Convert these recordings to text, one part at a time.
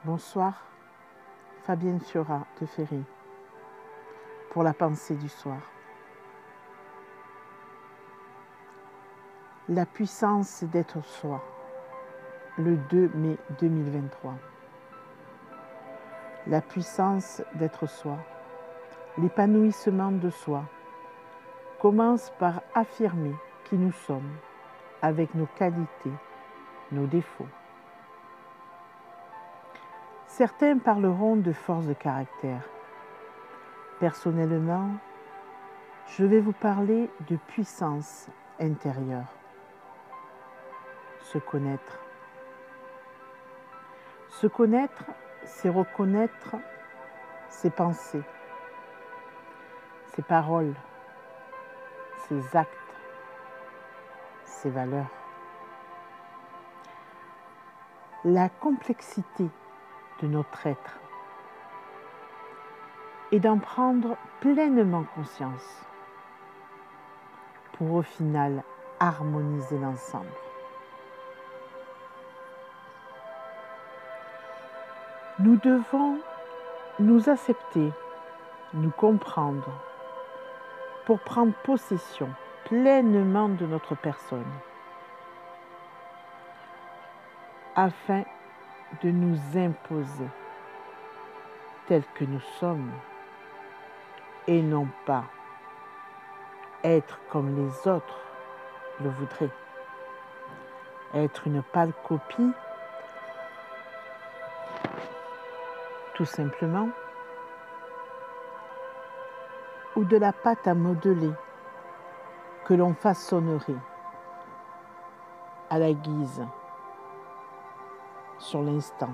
Bonsoir, Fabienne Fiora de Ferry, pour la pensée du soir. La puissance d'être soi, le 2 mai 2023. La puissance d'être soi, l'épanouissement de soi, commence par affirmer qui nous sommes, avec nos qualités, nos défauts. Certains parleront de force de caractère. Personnellement, je vais vous parler de puissance intérieure. Se connaître. Se connaître, c'est reconnaître ses pensées, ses paroles, ses actes, ses valeurs. La complexité de notre être et d'en prendre pleinement conscience pour au final harmoniser l'ensemble. Nous devons nous accepter, nous comprendre pour prendre possession pleinement de notre personne afin de nous imposer tels que nous sommes et non pas être comme les autres le voudraient. Être une pâle copie, tout simplement, ou de la pâte à modeler que l'on façonnerait à la guise sur l'instant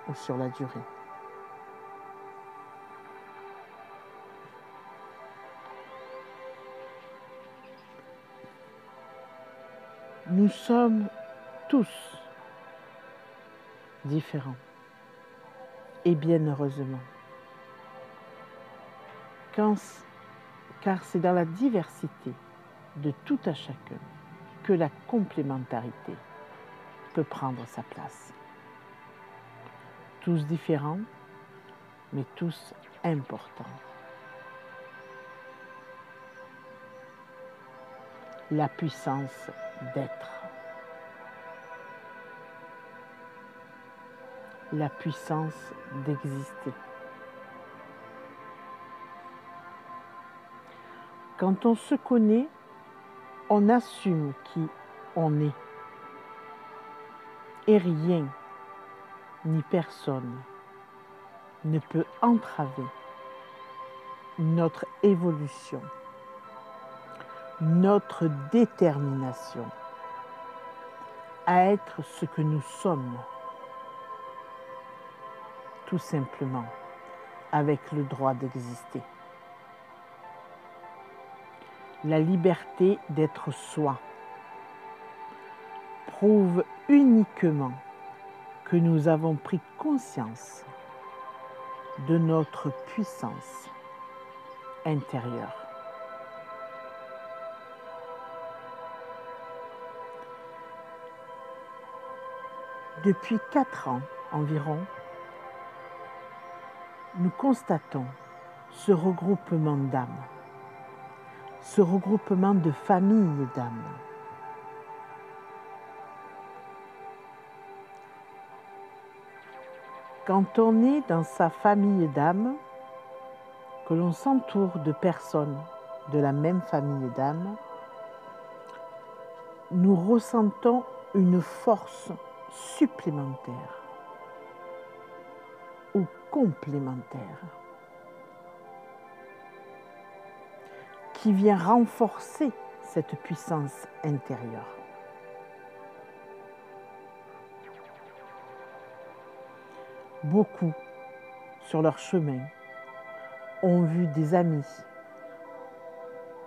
ou sur la durée. Nous sommes tous différents et bien heureusement. Car c'est dans la diversité de tout à chacun que la complémentarité peut prendre sa place. Tous différents, mais tous importants. La puissance d'être. La puissance d'exister. Quand on se connaît, on assume qui on est. Et rien, ni personne, ne peut entraver notre évolution, notre détermination à être ce que nous sommes, tout simplement avec le droit d'exister. La liberté d'être soi prouve uniquement que nous avons pris conscience de notre puissance intérieure. Depuis 4 ans environ, nous constatons ce regroupement d'âmes, ce regroupement de familles d'âmes. Quand on est dans sa famille d'âmes, que l'on s'entoure de personnes de la même famille d'âmes, nous ressentons une force supplémentaire ou complémentaire qui vient renforcer cette puissance intérieure. Beaucoup, sur leur chemin, ont vu des amis,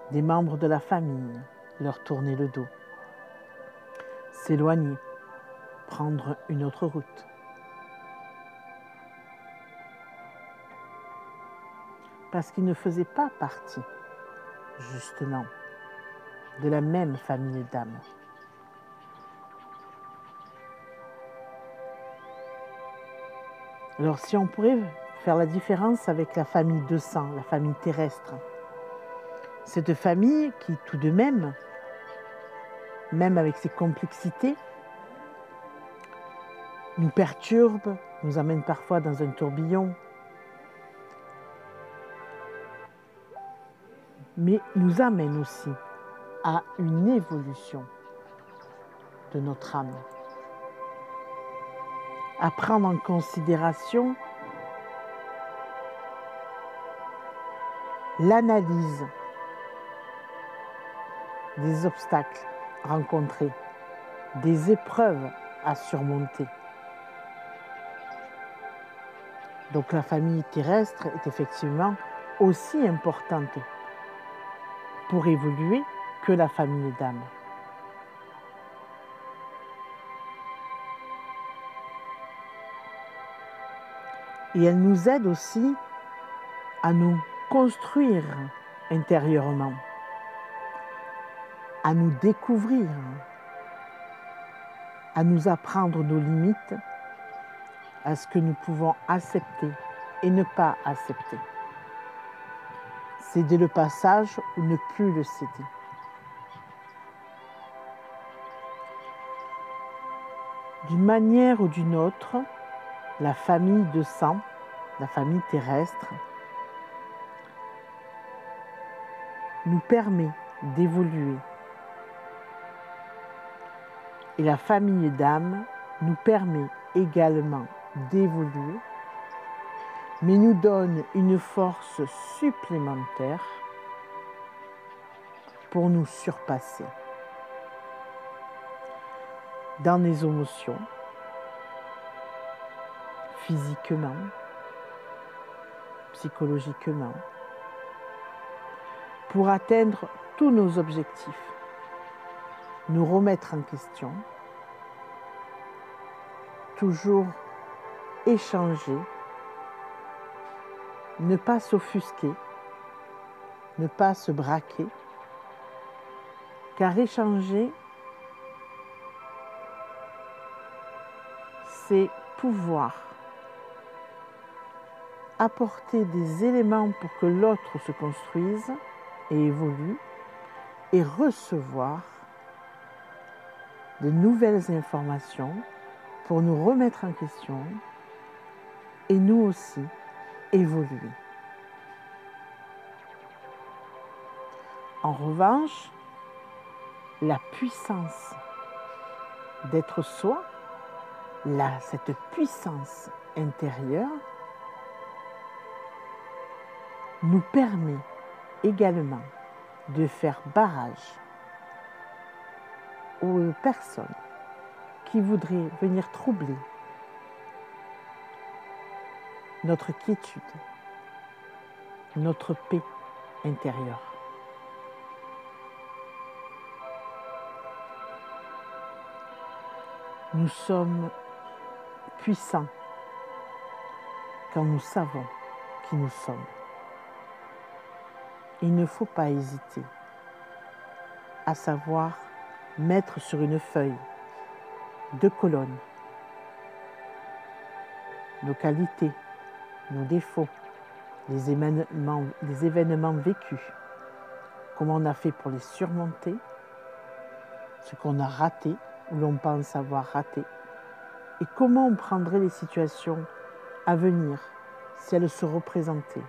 des membres de la famille leur tourner le dos, s'éloigner, prendre une autre route. Parce qu'ils ne faisaient pas partie, justement, de la même famille d'âmes. Alors si on pourrait faire la différence avec la famille de sang, la famille terrestre, cette famille qui tout de même avec ses complexités, nous perturbe, nous amène parfois dans un tourbillon, mais nous amène aussi à une évolution de notre âme, à prendre en considération l'analyse des obstacles rencontrés, des épreuves à surmonter. Donc la famille terrestre est effectivement aussi importante pour évoluer que la famille d'âme. Et elle nous aide aussi à nous construire intérieurement, à nous découvrir, à nous apprendre nos limites, à ce que nous pouvons accepter et ne pas accepter. Céder le passage ou ne plus le céder. D'une manière ou d'une autre, la famille de sang, la famille terrestre, nous permet d'évoluer. Et la famille d'âme nous permet également d'évoluer, mais nous donne une force supplémentaire pour nous surpasser dans les émotions, physiquement, psychologiquement, pour atteindre tous nos objectifs, nous remettre en question, toujours échanger, ne pas s'offusquer, ne pas se braquer, car échanger, c'est pouvoir apporter des éléments pour que l'autre se construise et évolue, et recevoir de nouvelles informations pour nous remettre en question et nous aussi évoluer. En revanche, la puissance d'être soi, cette puissance intérieure, nous permet également de faire barrage aux personnes qui voudraient venir troubler notre quiétude, notre paix intérieure. Nous sommes puissants quand nous savons qui nous sommes. Il ne faut pas hésiter à savoir mettre sur une feuille 2 colonnes nos qualités, nos défauts, les événements vécus, comment on a fait pour les surmonter, ce qu'on a raté ou l'on pense avoir raté, et comment on prendrait les situations à venir si elles se représentaient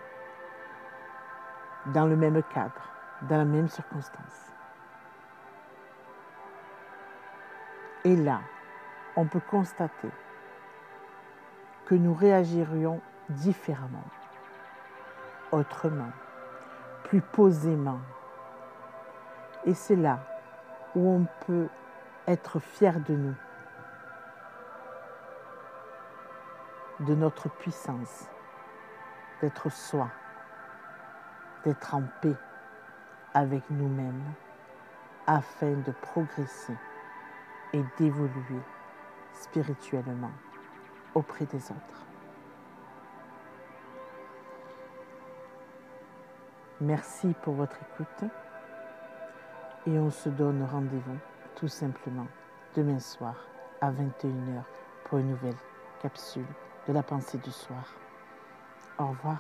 dans le même cadre, dans la même circonstance. Et là, on peut constater que nous réagirions différemment, autrement, plus posément. Et c'est là où on peut être fier de nous, de notre puissance, d'être soi, d'être en paix avec nous-mêmes afin de progresser et d'évoluer spirituellement auprès des autres. Merci pour votre écoute et on se donne rendez-vous tout simplement demain soir à 21h pour une nouvelle capsule de la pensée du soir. Au revoir.